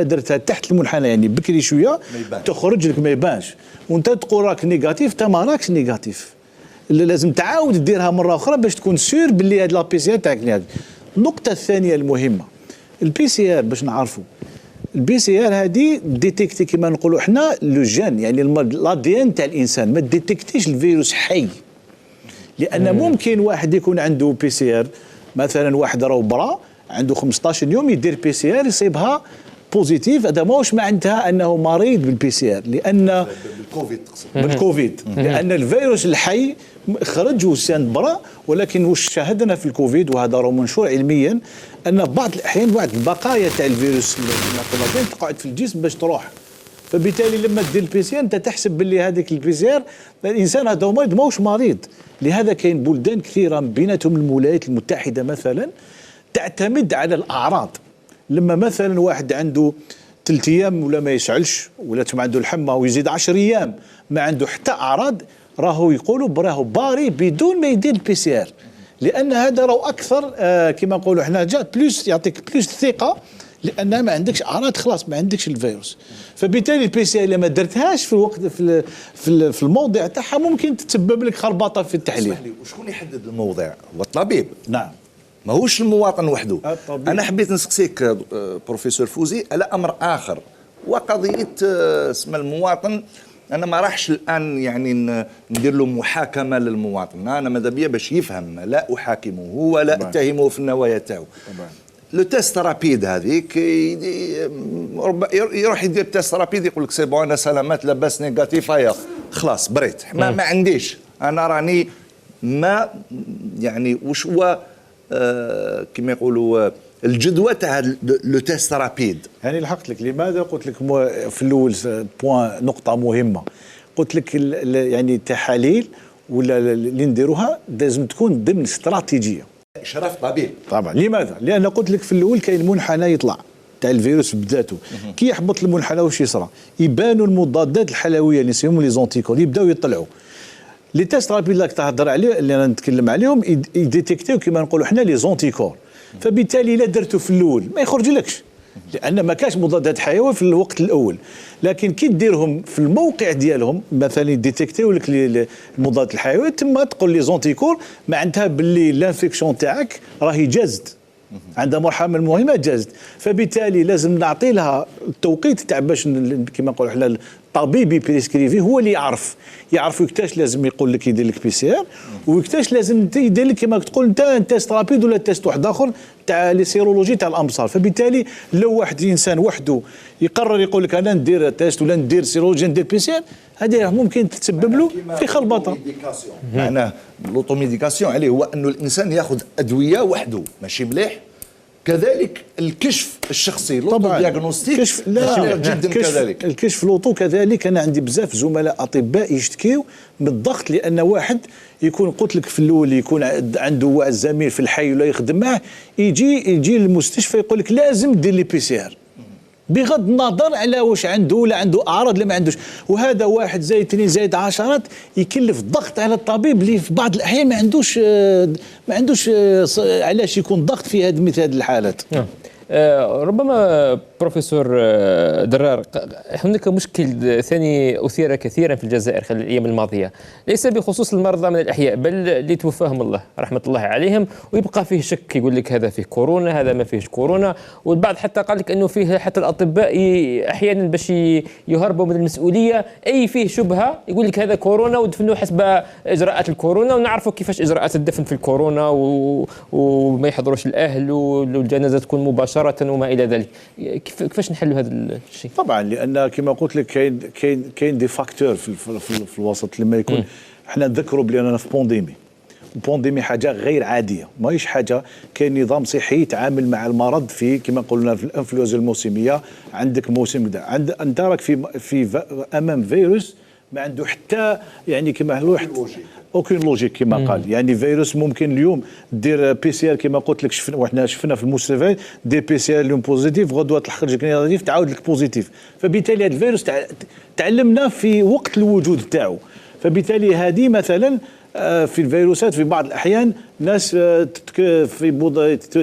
درتها تحت المنحنى يعني بكري شويه تخرج لك ما يبانش، وانت تقول راك نيجاتيف تا ما راكش نيجاتيف. لازم تعاود ديرها مره اخرى باش تكون سير باللي هاد لا بي سي ار تاعك هذه. النقطه الثانيه المهمه، البي سي ار باش نعرفوا البي سي ار هذه ديتيكتي كما نقولوا احنا لو جين، يعني لا دي ان تاع الانسان، ما ديتيكتيش الفيروس حي. لان ممكن واحد يكون عنده بي سي ار مثلا واحد راهو برا عنده 15 يوم يدير بي سي ار يصيبها بوزيتيف، هذا ماهوش معناتها انه مريض بالبي سي ار، لان بالكوفيد تقصد بالكوفيد لان الفيروس الحي خرج وساند برا. ولكن واش شاهدنا في الكوفيد وهذا راه منشور علميا ان بعض الاحيان بعض البقايا تاع الفيروس الميكروبات تقعد في الجسم باش تروح، فبالتالي لما دير البي سي ار انت تحسب باللي هذيك البي سي ار الانسان هذا مريض ماهوش مريض. لهذا كاين بلدان كثيره بيناتهم الولايات المتحده مثلا تعتمد على الاعراض. لما مثلا واحد عنده 3 ايام ولا ما يشعلش ولا ما عنده الحمى ويزيد 10 ايام ما عنده حتى اعراض، راهو يقولوا براه باري بدون ما يدير البي سي ار، لان هذا راهو اكثر كما نقولوا احنا جا بلوس يعطيك بلوس ثقه، لان ما عندكش اعراض خلاص ما عندكش الفيروس. فبالتالي البي سي ار اللي ما درتهاش في الوقت في الموضع تاعها ممكن تسبب لك خربطه في التحليل. اسمح لي، وشكون يحدد الموضع؟ هو الطبيب. نعم، ماهوش المواطن وحده. الطبيب. انا حبيت نسقسيك بروفيسور فوزي على امر اخر، وقضيه اسم المواطن انا ما راحش الان يعني ندير له محاكمه للمواطن، انا ماذا بيا باش يفهم، لا احاكمه ولا اتهمه في النوايا تاعو. لو تيست رابيد هذيك يروح يدير تيست رابيد يقول لك سي بون انا سلامات لاباس نيجاتيف، هيا خلاص بريت، ما عنديش، انا راني ما يعني وش هو كما يقولوا الجدوى تاع لو تيست رابيد. يعني لحقت لك لماذا قلت لك في الاول بوان نقطه مهمه، قلت لك يعني التحاليل ولا اللي نديروها لازم تكون ضمن استراتيجيه اشراف طبيب. طبعا لماذا؟ لان قلت لك في الاول كاين منحنى يطلع تاع الفيروس بذاته، كي يحبط المنحنى واش يصرى؟ يبانوا المضادات الحيويه اللي يسموهم لي زونتيكور يبداو يطلعوا. لي تيست رابيد اللي تهضر عليه اللي انا نتكلم عليهم يديتيكتيو كما نقولوا حنا لي زونتيكور، فبالتالي الا درته في الاول ما يخرجلكش لان ما كاش مضادات حيويه في الوقت الاول، لكن كي ديرهم في الموقع ديالهم مثلا يديتيكتيو لك المضادات الحيويه تما تقول لي زونتيكور معناتها باللي لانفيكسيون تاعك راهي جازت، عندها مرحله من المهمات جازت، فبالتالي لازم نعطي لها التوقيت تاع باش كما نقولوا حنا الطبيب يبريسكريفي هو اللي يعرف وقتاش لازم يقول لك يدير لك بي سي ار وقتاش لازم يدير لك كما تقول انت تيست رابيد ولا تيست واحد اخر تاع لي سيرولوجي تاع الامصار. فبالتالي لو واحد انسان وحده يقرر يقول لك انا ندير تيست ولا ندير سيرولوجي ندير بي سي ار، هذه ممكن تتسبب له في خلبطه. معناه لوطوميديكاسيون عليه هو انه الانسان ياخذ ادويه وحده ماشي مليح، كذلك الكشف الشخصي طبعا دياغنوستيك جدا كذلك الكشف لوطو كذلك. انا عندي بزاف زملاء اطباء يشتكيوا من الضغط، لان واحد يكون قلت لك في الاول يكون عنده واحد زميل في الحي ولا يخدم معه يجي للمستشفى يقول لك لازم دير لي بي سي ار بغض النظر على واش عنده ولا عنده اعراض ولا ما عندوش، وهذا واحد زائد 2 زائد عشرات يكلف ضغط على الطبيب اللي في بعض الاحيان ما عندوش علاش يكون ضغط في مثل هذه الحالات. ربما بروفيسور درار هناك مشكل ثاني أثير كثيرا في الجزائر خلال الأيام الماضية، ليس بخصوص المرضى من الأحياء بل اللي توفاهم الله رحمة الله عليهم، ويبقى فيه شك يقول لك هذا فيه كورونا هذا ما فيهش كورونا، والبعض حتى قال لك أنه فيه حتى الأطباء أحيانا باش يهربوا من المسؤولية، أي فيه شبهة يقول لك هذا كورونا ودفنوه حسب إجراءات الكورونا، ونعرفوا كيفاش إجراءات الدفن في الكورونا وما يحضروش الأهل والجنازة تكون مباشرة وما الى ذلك. كيفاش نحلوا هذا الشيء؟ طبعا لان كما قلت لك كاين دي فاكتور في الوسط لما يكون احنا نذكروا بلي انا في بونديمي حاجه غير عاديه، ماهيش حاجه كاين نظام صحي يتعامل مع المرض في كما قلنا في الانفلونزا الموسميه، عندك موسم كذا انت راك في امام فيروس ما عنده حتى يعني كما هو اوكين لوجيك كما قال، يعني فيروس ممكن اليوم دير بي سي ار كما قلت لك شفنا في المستشفيات دير بي سي ار اليوم بوزيتيف غدوه تخرج لك نيجاتيف تعاود لك بوزيتيف، فبالتالي هذا الفيروس تعلمنا في وقت الوجود تاعو. فبالتالي هذه مثلا في الفيروسات في بعض الاحيان ناس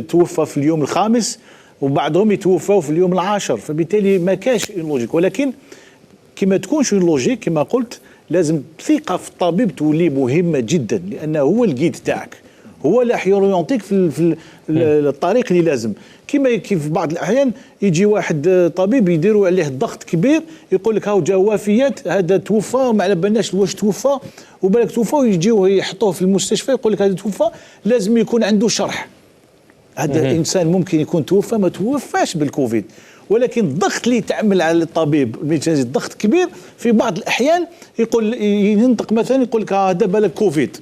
توفى في اليوم الخامس وبعضهم يتوفوا في اليوم العاشر، فبالتالي ما كاش لوجيك. ولكن كما تكونش لوجيك كما قلت لازم ثقة في الطبيب تولي مهمة جدا، لأنه هو الجيد تاعك، هو اللي يورينتيك في الطريق اللي لازم. كما في بعض الأحيان يجي واحد طبيب يديروا عليه ضغط كبير يقول لك هاو جا وفيات هذا توفى ما على بالناش واش توفى وبالك توفى، ويجيوه يحطوه في المستشفى يقول لك هذا توفى، لازم يكون عنده شرح. هذا الإنسان ممكن يكون توفى ما توفاش بالكوفيد، ولكن الضغط اللي تعمل على الطبيب الميتنزي ضغط كبير في بعض الاحيان يقول ينطق مثلا يقول لك هذا بالك كوفيد،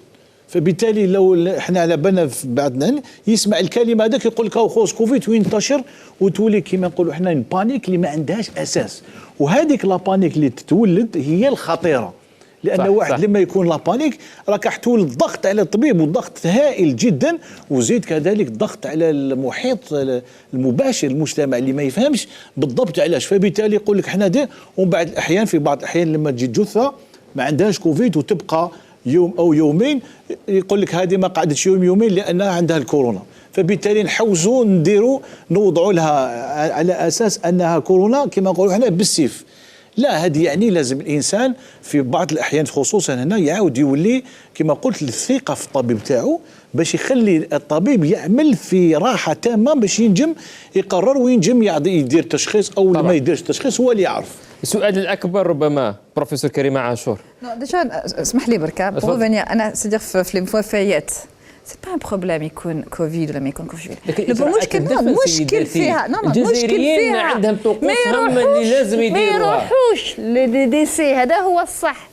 فبالتالي لو احنا على بالنا في بعضنا يسمع الكلمه هذاك يقول لك خوش كوفيد وينتشر وتولي كما نقولوا احنا البانيك اللي ما عندهاش اساس، وهذيك لا بانيك اللي تتولد هي الخطيره، لأن واحد لما يكون لابانيك راك حتول الضغط على الطبيب والضغط هائل جدا، وزيد كذلك الضغط على المحيط المباشر المجتمع اللي ما يفهمش بالضبط علاش، فبالتالي يقول لك احنا ده. ومن بعد الأحيان في بعض الأحيان لما تجي جثة ما عندهاش كوفيد وتبقى يوم أو يومين يقول لك هذه ما قعدتش يومين لأنها عندها الكورونا، فبالتالي نحوزوا نديروا نوضعوا لها على أساس أنها كورونا كما نقولوا احنا بالسيف. لا، هذه يعني لازم الانسان في بعض الاحيان خصوصا هنا يعاود يولي كما قلت الثقه في الطبيب تاعو، باش يخلي الطبيب يعمل في راحه تامه باش ينجم يقرر وينجم يدير تشخيص او ما يديرش تشخيص، هو اللي يعرف. السؤال الاكبر ربما بروفيسور كريمه عاشور. ديجا اسمح لي بركا بروفينير انا سيدير في الموفيات سي با ان بروبليم يكون كوفيد ولا ما يكون كوفيد. المشكل فيها الجزائريين عندهم طقوسهم اللي لازم يديروها، ما يروحوش لي ديسي، هذا هو الصح،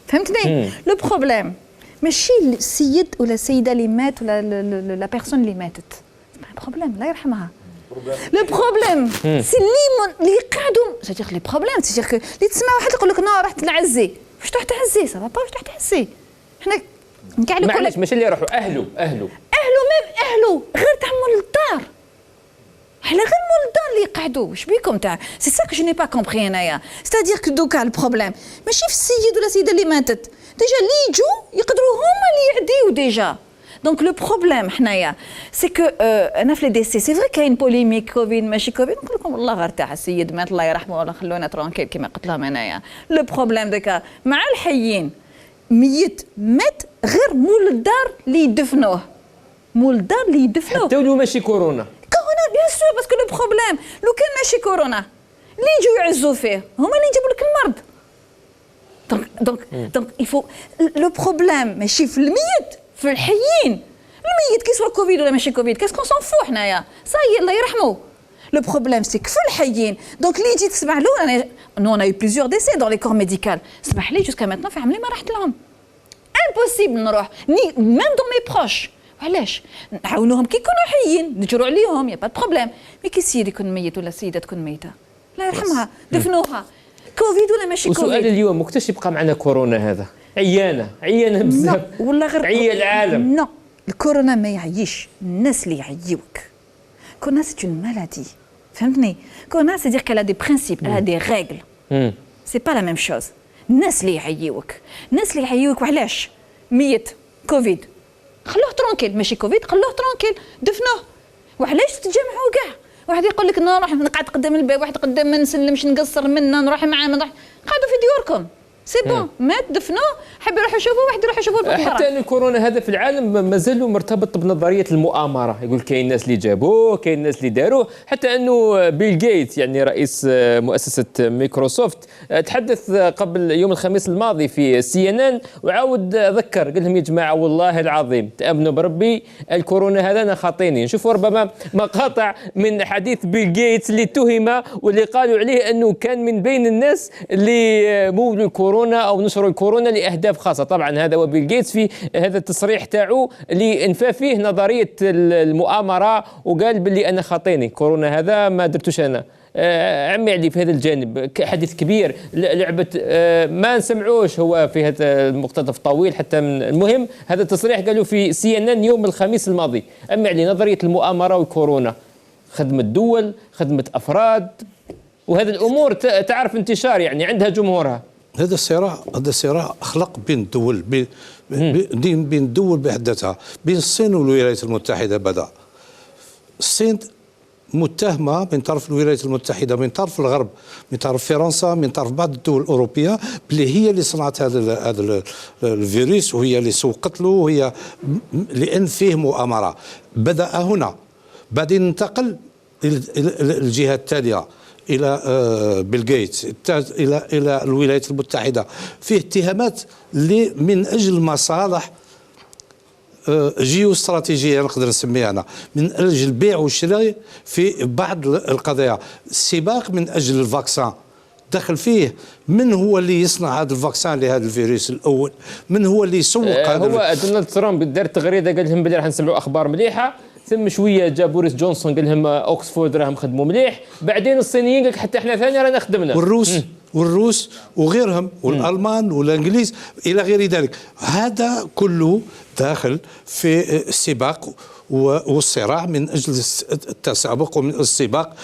فهمتني؟ لو بروبليم ماشي السيد ولا السيده اللي مات ولا لا بيرسون اللي ماتت، ما بروبليم الله يرحمها. لو بروبليم سي اللي قاعدوا سيدير لي بروبليم سيدير اللي تسمع واحد يقول لك نو رحت نعزي، واش تروح تعزي؟ سافا با واش تروح تعزي؟ حنا كاع اللي معليش ماشي اللي يروحوا اهله غير تاع مول الدار، حنا غير مول الدار اللي يقعدوا، واش بيكم تاع سي سا كو جو ني با كومبري انايا، ستادير كو دوكا البروبليم ماشي في السيد ولا السيده اللي ماتت، ديجا اللي يجوا يقدروا هما اللي يعديو ديجا. دونك لو بروبليم حنايا سي كو انا في لي ديسي سي فري كاين بوليميك كوفيد ماشي كوفيد، نقول لكم والله غير تاع السيد مات الله يرحمه ولا خلونا ترونكيل كيما قلت لهم انايا. لو بروبليم ديكا مع الحيين ميت مات غير مول الدار اللي يدفنوه، حتى ولو ماشي كورونا بيان سور، باسكو لو بروبليم لو كان ماشي كورونا اللي يجوا يعزوا فيه هما اللي يجيبوا لك المرض. دونك يفو لو بروبليم ماشي في الميت، في الحيين. الميت كي سوا كوفيد ولا ماشي كوفيد كاسكون سون فو حنايا صاي الله يرحمه. لو بروبليم سي في الحيين. دونك اللي يجي تسمع له انا نو انا يو بليزيور ديسي دون لي كور ميديكال، اسمح لي جوسكا ماتنون في عملي ما رحت لهم، امبوسيبل نروح ني ميم دون مي بروش. علاش؟ نعاونوهم كي يكونوا حيين، نجروا عليهم يا با بروبليم، مي كي السيد يكون ميت ولا السيده تكون ميته الله يرحمها دفنوها، كوفيد ولا ماشي كوفيد. وسؤال اليوم وقتاش يبقى معنا كورونا؟ هذا عيانه بزاف والله غير عيا العالم. نو الكورونا ما يعيش، الناس اللي يعيوك. كورونا سي اون مالادي، فهمتني؟ كورونا سي دير كالا دي برينسيپ، الا دي ريغل، سي با لا ميم شوز. الناس اللي يعيوك وعلاش؟ ميت كوفيد خلوه ترونكيل، ماشي كوفيد خلوه ترونكيل دفنوه. وعلاش تتجمعوا كاع؟ واحد يقول لك نروح نقعد قدام الباب، واحد قدام ما نسلمش نقصر منا، نروح معاه نروح، قعدوا في ديوركم سي بون، مات دفنوه، حب يروح يشوفوا واحد يروح يشوفوا. حتى ان الكورونا هذا في العالم مازال مرتبط بنظريه المؤامره، يقول كاين الناس اللي جابوه، كاين الناس اللي داروه، حتى انه بيل جيت يعني رئيس مؤسسه مايكروسوفت تحدث قبل يوم الخميس الماضي في CNN وعاود ذكر، قال لهم يا جماعه والله العظيم تامنوا بربي الكورونا هذا انا خاطيني. نشوفوا ربما مقاطع من حديث بيل جيت اللي اتهم واللي قالوا عليه انه كان من بين الناس اللي مولوا الكورونا او نشروا الكورونا لاهداف خاصه. طبعا هذا هو بيل جيتس في هذا التصريح تاعو اللي انفى فيه نظريه المؤامره، وقال باللي انا خاطيني كورونا هذا ما درتوش انا. عمي علي في هذا الجانب حديث كبير، لعبه ما نسمعوش هو في هذا المقتطف طويل حتى من المهم هذا التصريح قالوا في CNN يوم الخميس الماضي. عمي علي نظريه المؤامره والكورونا، خدمه دول، خدمه افراد، وهذه الامور تعرف انتشار يعني عندها جمهورها. هذا صراع اخلاق بين الدول، بين الدول بحد ذاتها، بين الصين والولايات المتحده. بدا الصين متهمه من طرف الولايات المتحده، من طرف الغرب، من طرف فرنسا، من طرف بعض الدول الاوروبيه، بلي هي اللي صنعت هذا الفيروس، وهي اللي سوقت له، وهي لان فيه مؤامره. بدا هنا، بعدين انتقل الى الجهه التاليه، الى بيل جيتس، الى الولايات المتحده، فيه اتهامات اللي من اجل مصالح جيو استراتيجيه نقدر نسميها انا، من اجل البيع والشراء في بعض القضايا. السباق من اجل الفاكسان دخل فيه، من هو اللي يصنع هذا الفاكسان لهذا الفيروس الاول، من هو اللي يسوق هذا. هو دونالد ترامب دار تغريده قال لهم بلي راح نسمعوا اخبار مليحه، ثم شويه جا بوريس جونسون قال لهم اوكسفورد راهم خدموا مليح، بعدين الصينيين قال حتى احنا ثاني رانا خدمنا، والروس وغيرهم والالمان والانجليز الى غير ذلك. هذا كله داخل في السباق والصراع من اجل التسابق ومن السباق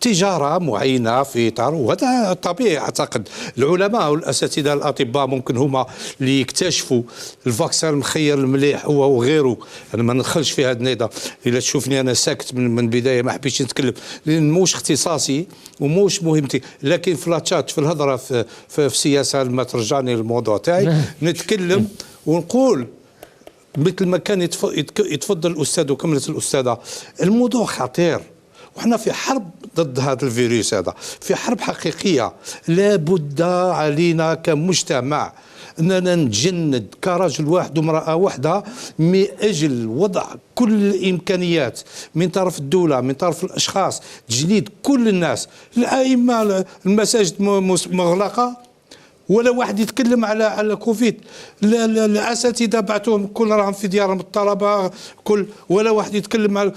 تجارة معينة في إطار، وهذا طبيعي. أعتقد العلماء والأساتذة الأطباء ممكن هما اللي يكتشفوا الفاكسان المخير المليح هو وغيره. أنا ما ندخلش في هذا النظام، إلا تشوفني أنا ساكت من البداية ما حبيتش نتكلم لأن موش اختصاصي وموش مهمتي، لكن في لاتشات في الهضرة في السياسة لما ترجعني للموضوع تاعي نتكلم ونقول مثل ما كان يتفضل الأستاذ وكملت الأستاذة، الموضوع خطير، وحنا في حرب ضد هذا الفيروس، هذا في حرب حقيقية. لابد علينا كمجتمع أننا نتجند كرجل واحد وامرأة واحدة من أجل وضع كل الإمكانيات من طرف الدولة، من طرف الأشخاص، تجنيد كل الناس. الأئمة المساجد مغلقة ولا واحد يتكلم على كوفيد، الاساتذه بعثوهم كل راهم في ديارهم، الطلبه كل، ولا واحد يتكلم على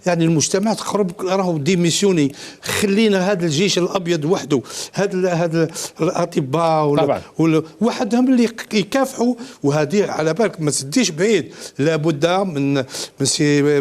يعني المجتمع تقرب راهو ديميسيوني. خلينا هذا الجيش الابيض وحده، هذا الاطباء وحدهم اللي يكافحوا. وهذه على بالك ما تديش بعيد، لابد من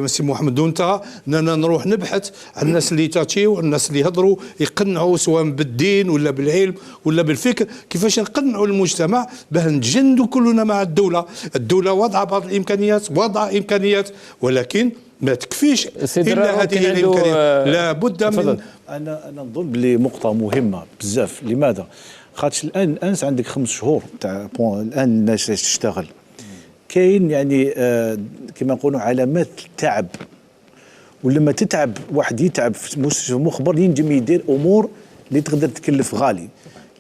سي محمد وانت اننا نروح نبحث عن الناس اللي تاتيو، الناس اللي يهضروا يقنعوا سواء بالدين ولا بالعلم ولا بالفكر، كيفاش نقنعوا المجتمع باه نتجندوا كلنا مع الدولة. الدولة وضع بعض الإمكانيات، وضع إمكانيات، ولكن ما تكفيش إلا هذه الإمكانيات. لابد من أنا نظن بلي نقطة مهمة بزاف. لماذا؟ خاطش الآن أنس عندك 5 شهور تاع الآن الناس تشتغل، كاين يعني كما نقولوا علامات التعب، ولما تتعب واحد يتعب في مستشفى مخبر ينجم يدير أمور اللي تقدر تكلف غالي.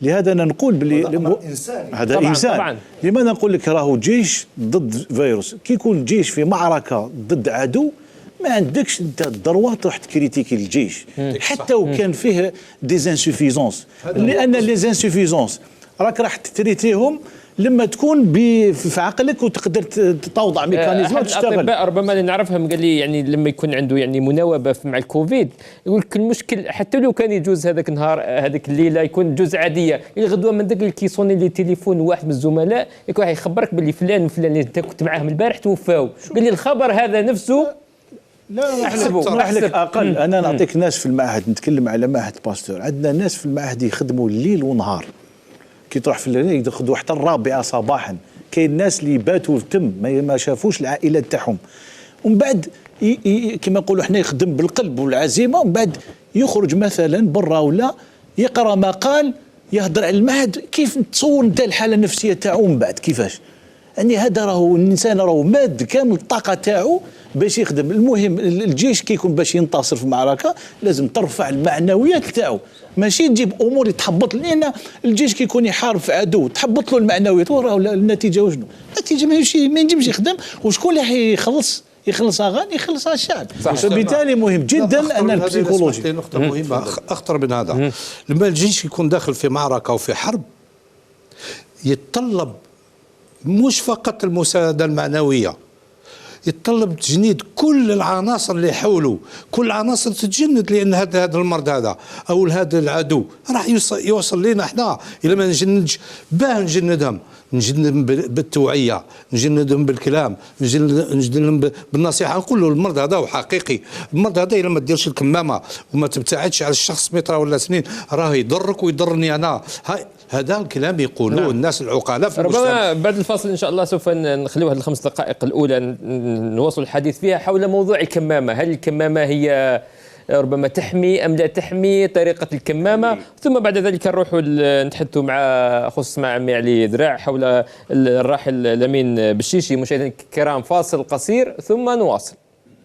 لهذا انا نقول بلي هذا انسان طبعاً. لماذا نقول لك راهو جيش ضد فيروس؟ كي يكون جيش في معركه ضد عدو ما عندكش انت الدروات تروح تكريتيكي الجيش حتى وكان فيه ديزانسوفيزونس، لان ليزانسوفيزونس راك راح تتريتيهم لما تكون في عقلك وتقدر توضع ميكانيزم وتشتغل. الاطباء ربما اللي نعرفهم قال لي يعني لما يكون عنده يعني مناوبه مع الكوفيد يقول لك المشكل حتى لو كان يجوز هذاك النهار هذيك الليله يكون جوز عاديه، الغدوه من ذاك اللي كيصوني لي تليفون واحد من الزملاء يكون يخبرك باللي فلان وفلان اللي انت كنت معاهم البارح توفاو، قال لي الخبر هذا نفسه لا احلك اقل. انا نعطيك ناس في المعهد، نتكلم على معهد باستور، عندنا ناس في المعهد يخدموا الليل ونهار، كي تروح في الليل ياخذوا حتى 4 صباحا. كاين ناس اللي باتوا تم ما شافوش العائلات تاعهم، ومن بعد كما نقولوا احنا يخدم بالقلب والعزيمه، ومن بعد يخرج مثلا برا ولا يقرا مقال يهضر على المعهد. كيف تصور انت الحاله النفسيه تاعو من بعد كيفاش؟ يعني هذا راهو الانسان راهو ماد كامل الطاقه تاعو باش يخدم. المهم الجيش كي يكون باش ينتصر في المعركه لازم ترفع المعنويات تاعو، ماشي تجيب امور يتحبط، لان الجيش كي يكون يحارب في عدو تحبط له المعنويات، وراه النتيجه وشنو؟ النتيجه ما ينجمش يخدم. وشكون اللي يخلصها غاني يخلصها الشعب. فبالتالي مهم جدا ان البسيكولوجي. نقطه مهمه اخطر من هذا، لما الجيش يكون داخل في معركه وفي حرب يتطلب مش فقط المساعده المعنويه، يتطلب تجنيد كل العناصر اللي حوله، كل العناصر تتجند، لان هذا المرض هذا او هذا العدو راح يوصل لنا احنا الا ما نجندش. باه نجندهم بالتوعيه، نجندهم بالكلام، نجندهم بالنصيحه. نقول له المرض هذا هو حقيقي، المرض هذا الا ما ديرش الكمامه وما تبتعدش على الشخص متر ولا 2 راه يضرك ويضرني انا. هذا الكلام يقولوه الناس العقلاء في المجتمع. ربما بعد الفاصل ان شاء الله سوف نخليوها ال5 دقائق الاولى نواصل الحديث فيها حول موضوع الكمامه. هل الكمامه هي ربما تحمي ام لا تحمي، طريقه الكمامه، ثم بعد ذلك نروحوا نتحدثوا مع خصوص مع عمي علي ذراع حول الراحل الامين بالشيشي. مشاهدينا الكرام فاصل قصير ثم نواصل.